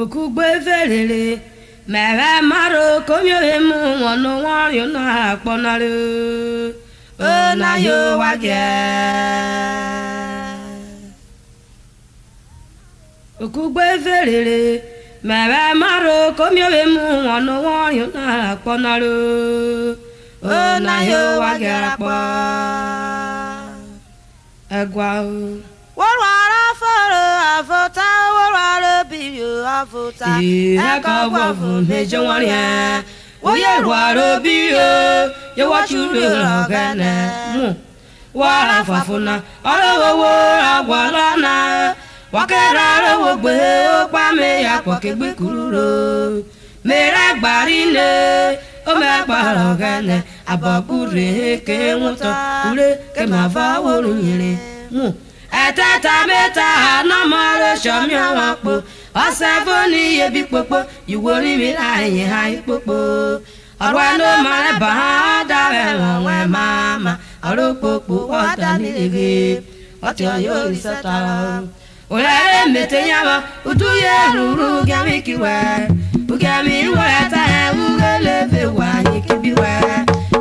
okugbe ferere mere maro komyo emu wono won na aponare o na yo wage okugbe ferere mere maro komyo emu wono won na aponare o na yo wage rapo egwa Warwara foro afota warwara biyo afota eka wafu meje waria oye warwara biyo ye wachuru rogane mu wara fafuna olowo agwalana wakera wo gbe opa me ya pokegbe kururo mere gbarine o me gbarogane abokure ke wonto ure ke ma fa woru yire mu etata meta no more show me wapo osefoni ye bi popo iwori mi ayin hai popo ọ̀rọ̀ no mare ba da we mama ọ̀rọ̀ popo oda ni lege oti ayo risata orere mete yawo uduye ruru gami kiwe ugami wata ugele fe wa yikibiwe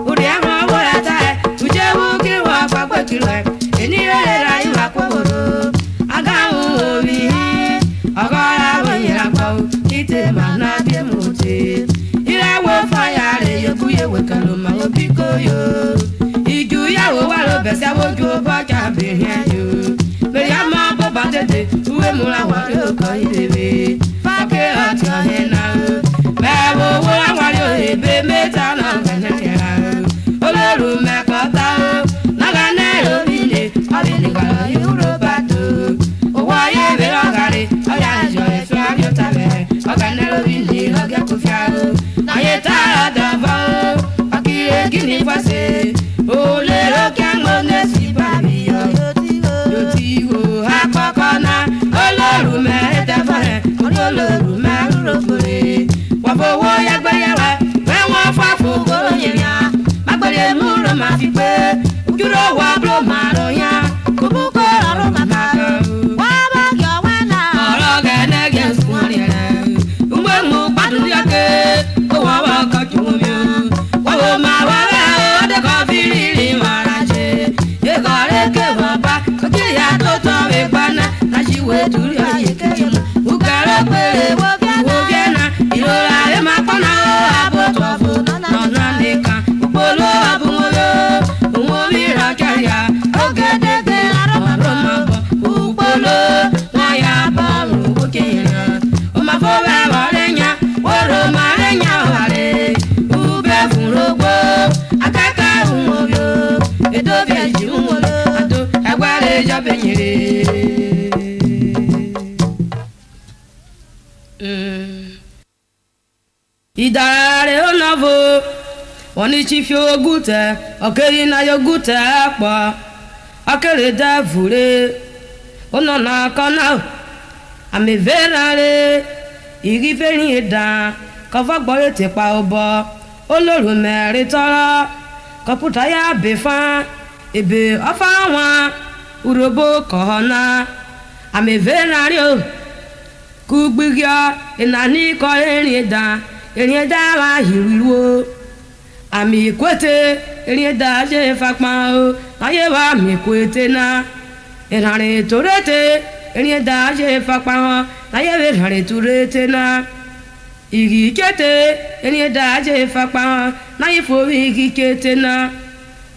uri ama wata uje uki wa pagbe kiwe eni rere ra iwa kworo agawu obi agara wonyira kwa ite mana die muti ire wo fire yokuye wekalo ma obiko yo iju yawo wa lo bese woju ba ka bihin yo me ya ma bo ba tete uwe mura wa lo ko idebe fa ke ati ahena me wo wo wa yo ebe meta na gane ya oloru me ko ta na gane ro bile abile ga yuro bato o wa ye be ogare oya jo e so ayo tabe ogane ro bile oge ko fiaro na ye ta da ba akire gini fase o le ro kan mo ne si ba mi yo yo ti wo akoko na oloru me te fa oloru me ro fore wa fo wo ya gbe ya wa we won fa fo go yin ya magbere mu ro ma fi pe ojuro wa bro ma ro ya kubu ko ro ma ma wa ba yo wa na oro gene ge sun ri re ngbe mu padu ya ke o wa wa ka ju mi wa wo ma wa ra o de ko fi ri ma ra je e ko re ke wa ba ko ki ya to we pa na ji we tu ri aye ke mu u ka ro pe wo ge na irora e ma pa na abo to fo na na ni kan polo abu mo wo mi ra kaya o ge de de aro ma bo u polo wa ya ba ru ko ke ya o ma fo wa re nya wo ro ma re nya wa re u be fun rogbo akaka wo yo edo bi ji wo lo ato agbare jo be yire idare onavo oni chifi ogute okeri na yogute pa akere davure ono na kana ameverare igi ferin eda ko fagbore ti pa obo oloru mere toro kọ̀mpútà ya be fan ebe ofa wan urobo kohona ameverare o kugbigya inani ko erin eda wa hiriwo ami kwete erin eda je fapa o aye wa mi kwete na erare torete erin eda je fapa o aye we rare torete na igi kete erin eda je fapa o na ifo igi kete na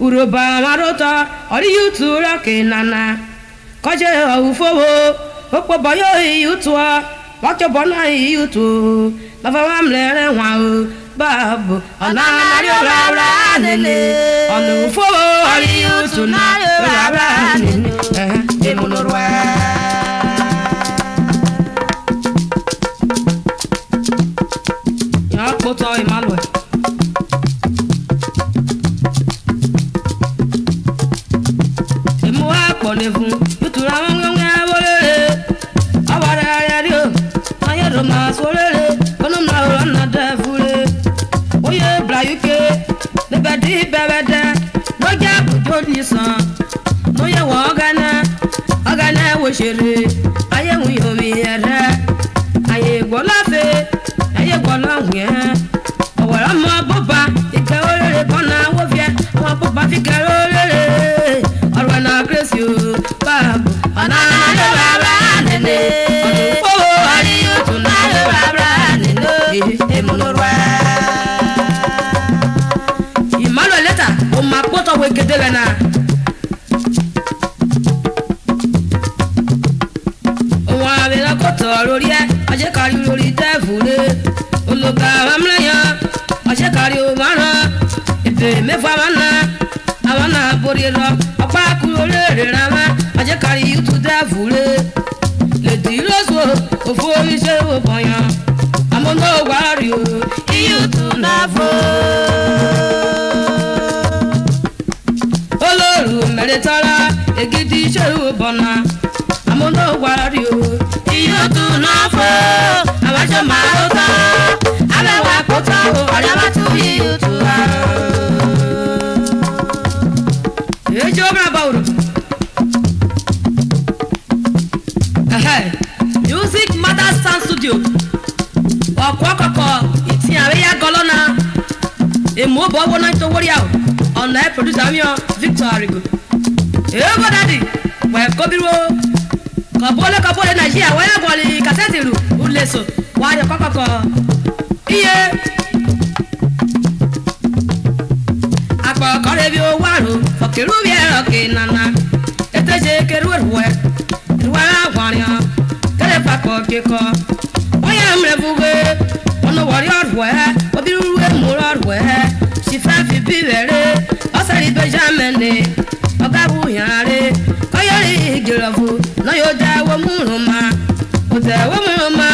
uroba marota ori yutura kenana koje ofuwo opo boyo yutua wacho bona yutu baba wa mlere wa o babu ona mario ra nene onu fo ori yutu na ra nene emunurwa ya poto Emmanuel emu wa pole fun yutu ra won awore awara ya rio ayero ma sorere kono na ora na devule oye bla yuke le bedi bebede no ja bujo ni san no ye wo ogana wo sere aye wu yo mi ere aye gbola ọ̀tọ̀ lórí ẹ ọjẹ́ kárí lórí tẹ́fùré olùkà amúlẹ̀yàn ọjẹ́ kárí òmáràn èdè mẹ́fà mánà àwọn náà borí lọ ọ̀pá kúrò léèrè rárá ọjẹ́ kárí yútù tẹ́fùré lèdí lọ́sọ̀ òfò iṣẹ́ òbọ̀yàn àmọ́nà wàárí o iyútù náà fò. olóòrù mẹ́rẹ̀ẹ́tọ́lá ègidì iṣẹ́ òbọ̀nà àmọ́nà wàárí o iyútù náà fò. àwọn aṣọ máa ló tán abẹ́wà kó tán o ọ̀rẹ́ wá tún iyútù wá. èjì ó bá bá òrò. Music Mother Sound Studio ọ̀kọ̀ọ̀kọ̀ ìtì àríyá gọlọ́nà èmú bọ̀ wọ́n náà tó wọ́rí àwọn ọ̀nà ẹ̀ producer mi ọ̀ Victor Arigo èyí bọ́ dádì wẹ̀ kóbíró kọ̀bọ́lé Nàìjíríà wọ́n yà bọ̀lì kàsẹ́tì rù ùlẹ̀sọ̀ wọ́n ayọ̀ kọ̀kọ̀ iye àpọ̀kọ̀ rẹ̀ bí ó wà rò fọ̀kìrú bí ẹ̀rọ kì í nana ètò ìṣe kẹrù ẹ̀rùwẹ̀ àwàrìàn kẹlẹ́ pàkọ́ kíkọ́ wọ́n yà ń rẹ̀ fúwé ọ̀nà wọ̀rí ọ̀rùwẹ̀ obìnrin múra ọ̀rùwẹ̀ ṣìfẹ́ fi bí rẹ̀ ọ̀sẹ̀rì bẹ́jàmẹ́ni ọ̀gá wùyàrá kọ́yọ̀rì ìgìrọ̀fù náà yóò dá wọ́n múrùn ma òtẹ̀ wọ́n múrùn ma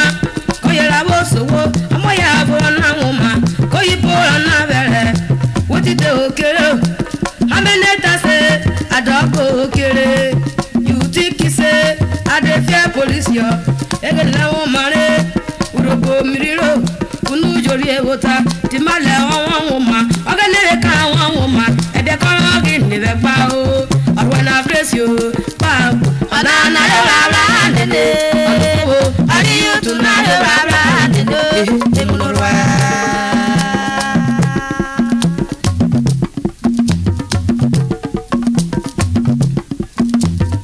kọ́yọ̀rà wọ́n sòwò ọmọọ̀yà àbúrò náà wọ́n ma kóyìnbó ọ̀nà bẹ̀rẹ̀ wọ́n ti dé òkèrè amẹ́nẹ́ta ṣe àdọ́kọ̀ òkèrè yùtí kìsẹ́ adefia polisi yọ ege lẹwọn mare urogbo miriro kunu jori ewota ti ma lẹ wọn wọn ma ọgẹnẹrẹ ka wọn wọn ma ẹdẹ kọrọ kí níbẹ gbá o ọrùn ẹnà kérésì o pa ọ̀nà nàlẹ́ rárá nínú ọ̀nàwó àríyùtù nàlẹ́ rárá nínú ìmúlòrò ẹ̀.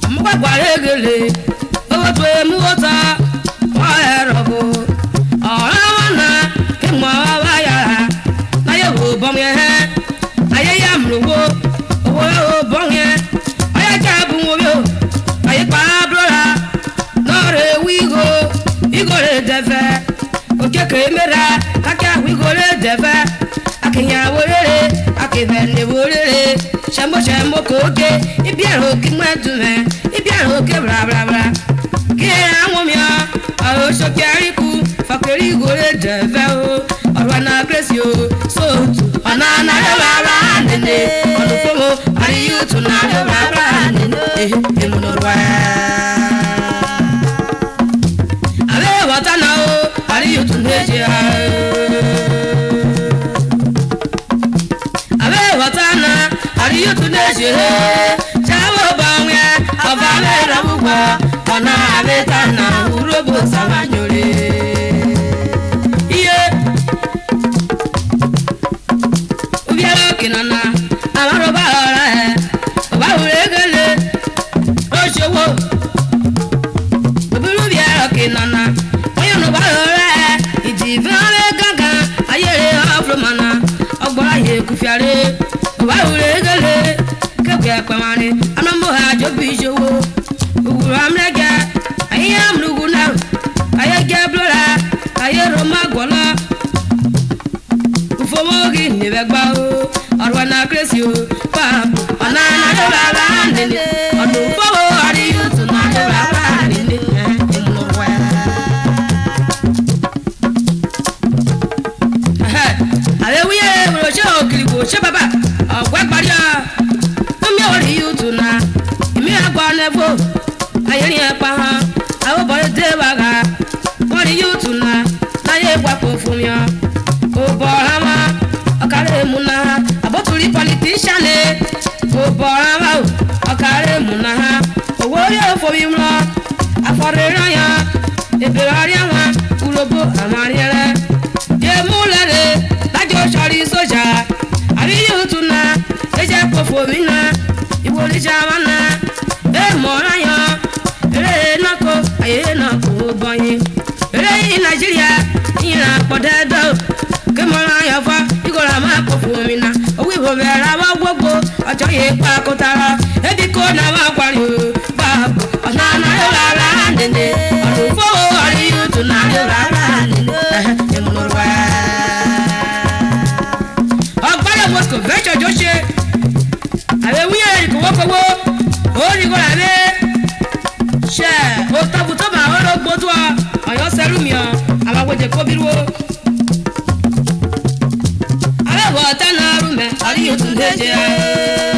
àmúgbàgbà rẹ̀ gèlè otu emu wota ọ̀rẹ́rọ̀bù ọ̀rẹ́ wọn náà kí mọ̀ ọ́ ya láyé wò bọ́m yẹn ayé yá mùlùwò owó yóò bọ́m yẹn ayé jẹ́ abùn wo yóò ayé pa abúlọ́ra lọ́ọ̀rẹ́ wígo igo rẹ̀ dẹ̀fẹ̀ òkèké mẹ́ra kákẹ́ àwígo rẹ̀ dẹ̀fẹ̀ akìnyàwó rere akìbẹ̀ nìwó rere sẹ́mbó kòókè ibi ẹ̀rọ kí mọ́ ẹ̀dùn mẹ́ ibi ẹ̀rọ kí brabra. àwọn mi ọ ọ̀rọ̀ sókè àríkù fàkèrè ìgòrè dẹ̀fẹ́ o ọ̀rọ̀ àná kérésì o sóòtù ọ̀nà ànàlẹ́ rárá nínú ọ̀nà fúnmo àríyùtù nàlẹ́ rárá nínú ìmúlòrò ẹ̀. àbẹ́ ìwọ̀tá náà o àríyùtù méje ha àbẹ́ ìwọ̀tá náà àríyùtù méje ha jáwọ́ bá wọn yẹ ọba mẹ́rin àbúgbà ọ̀nà àbẹ́ta náà wúróbó sàmányòrè. iye obi ẹ̀rọ kìnnàna àwọn ọba ọ̀rọ̀ ẹ̀ ọba wúrẹ́ gẹ́lẹ́ lọ́sọ̀wọ́ obìnrin obi ẹ̀rọ kìnnàna wọ́n yọ̀ ọba ọ̀rọ̀ ẹ̀ ìdí ìfẹ́rẹ́ gángan ayẹyẹ ọ̀fọ̀mọ̀nà ọgbọ́n ayé kùfìàrẹ́ ọba wúrẹ́ gẹ́lẹ́ kẹ́kẹ́ pẹ̀mọ́rin anamọ́ àjọbí ìṣòwò òwúrọ̀ amúlẹ́gẹ́ ayé amúlùkù náà ayé gẹ́ blọ́ra ayé roma gbọ́lá ufowógi níbẹ̀ gbá o ọ̀rọ̀ ẹ̀nà kérésì o pààpù ọ̀nà ànàlẹ́ rárá nínú ọ̀dọ̀ fọwọ́ àríyùtù nàlẹ́ rárá nínú ìmúlòwẹ̀. àwẹ̀wúyẹ̀ ìròṣẹ́ òkìrìkò ṣé bàbá ọ̀gbẹ́ parí ọ mọ́mí àríyùtù náà ìmí àgbà nẹ́fọ́ ayẹyẹ yẹn pa hàn àwọn bọ̀dé dé wàgà wọ́n rí yóò tún náà láyé papò fún mi hàn kò bọ̀ ọ̀ràn wa ọ̀kàrẹ́ mu náà àbótúrí pọlitíṣàlẹ̀ kò bọ̀ ọ̀ràn wa ọ̀kàrẹ́ mu náà owó yóò fomi lọ àfọ̀rẹ́rán yẹn ìbẹ̀rẹ̀ ọ̀rẹ́ wọn kúròbó àwọn arẹ́rẹ́ yé mú lẹ́rẹ̀ lájọ sọ̀rí sójà àrí yóò tún náà ẹ̀jẹ̀ kò fomi náà ìwòlíjà wọn náà ẹ̀ mọ̀ọ́rán yẹn eré náà kó ayé náà kó bọ́yìn eré yìí Nàìjíríà ìyẹn àpọ̀dẹ́dọ́ kí mo ràn yàn fọ́ ìgòrà máa kó fún mi náà owó ìbò bẹ̀rẹ̀ àwọn gbogbo ọjọ́ yìí pa kó tara ebi kó náà máa parí o bá a kó ọ̀nà àná yóò rárá nìyẹn ọ̀dùn fowó ọ̀rí meje